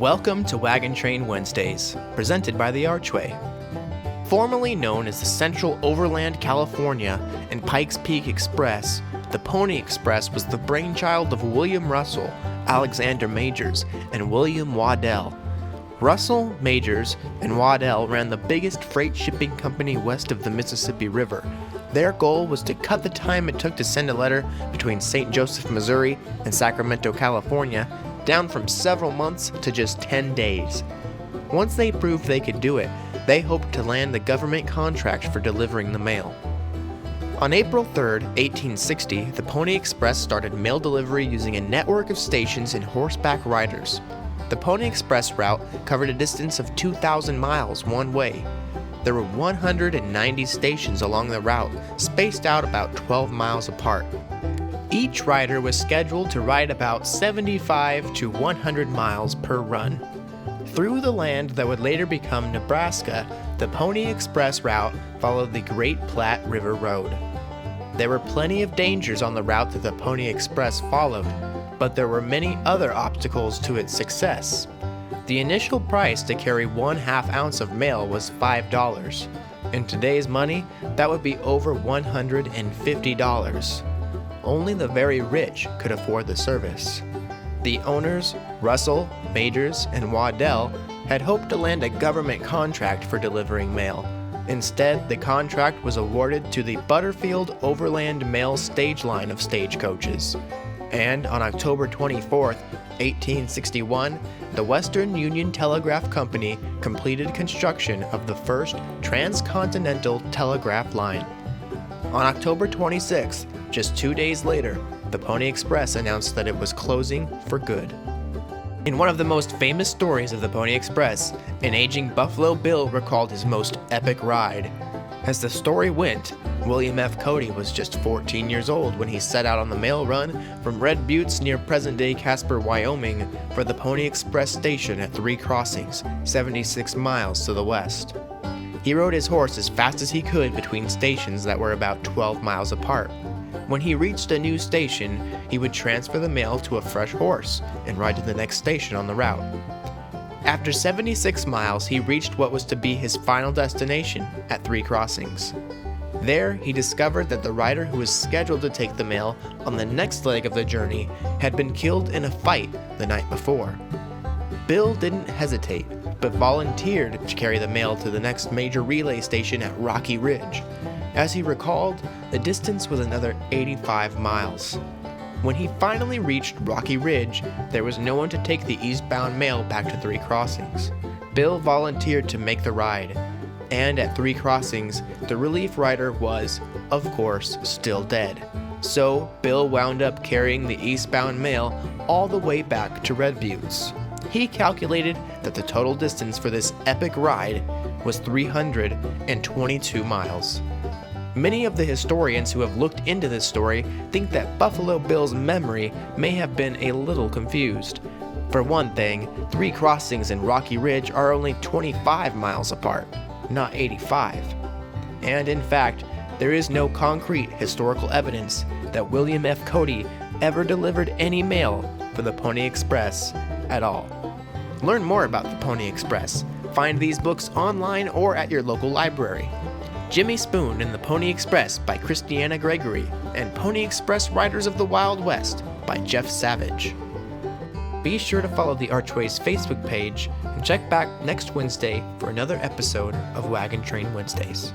Welcome to Wagon Train Wednesdays, presented by the Archway. Formerly known as the Central Overland California and Pikes Peak Express, the Pony Express was the brainchild of William Russell, Alexander Majors, and William Waddell. Russell, Majors, and Waddell ran the biggest freight shipping company west of the Mississippi River. Their goal was to cut the time it took to send a letter between St. Joseph, Missouri, and Sacramento, California, down from several months to just 10 days. Once they proved they could do it, they hoped to land the government contract for delivering the mail. On April 3, 1860, the Pony Express started mail delivery using a network of stations and horseback riders. The Pony Express route covered a distance of 2,000 miles one way. There were 190 stations along the route, spaced out about 12 miles apart. Each rider was scheduled to ride about 75 to 100 miles per run. Through the land that would later become Nebraska, the Pony Express route followed the Great Platte River Road. There were plenty of dangers on the route that the Pony Express followed, but there were many other obstacles to its success. The initial price to carry 1/2 ounce of mail was $5. In today's money, that would be over $150. Only the very rich could afford the service. The owners, Russell, Majors, and Waddell, had hoped to land a government contract for delivering mail. Instead, the contract was awarded to the Butterfield Overland Mail Stage Line of stagecoaches. And on October 24, 1861, the Western Union Telegraph Company completed construction of the first transcontinental telegraph line. On October 26, just 2 days later, the Pony Express announced that it was closing for good. In one of the most famous stories of the Pony Express, an aging Buffalo Bill recalled his most epic ride. As the story went, William F. Cody was just 14 years old when he set out on the mail run from Red Buttes near present-day Casper, Wyoming, for the Pony Express station at Three Crossings, 76 miles to the west. He rode his horse as fast as he could between stations that were about 12 miles apart. When he reached a new station, he would transfer the mail to a fresh horse and ride to the next station on the route. After 76 miles, he reached what was to be his final destination at Three Crossings. There, he discovered that the rider who was scheduled to take the mail on the next leg of the journey had been killed in a fight the night before. Bill didn't hesitate, but volunteered to carry the mail to the next major relay station at Rocky Ridge. As he recalled, the distance was another 85 miles. When he finally reached Rocky Ridge, there was no one to take the eastbound mail back to Three Crossings. Bill volunteered to make the ride, and at Three Crossings, the relief rider was, of course, still dead. So, Bill wound up carrying the eastbound mail all the way back to Red Buttes. He calculated that the total distance for this epic ride was 322 miles. Many of the historians who have looked into this story think that Buffalo Bill's memory may have been a little confused. For one thing, Three Crossings and Rocky Ridge are only 25 miles apart, not 85. And in fact, there is no concrete historical evidence that William F. Cody ever delivered any mail for the Pony Express at all. Learn more about the Pony Express. Find these books online or at your local library. Jimmy Spoon and the Pony Express by Christiana Gregory, and Pony Express Riders of the Wild West by Jeff Savage. Be sure to follow the Archway's Facebook page and check back next Wednesday for another episode of Wagon Train Wednesdays.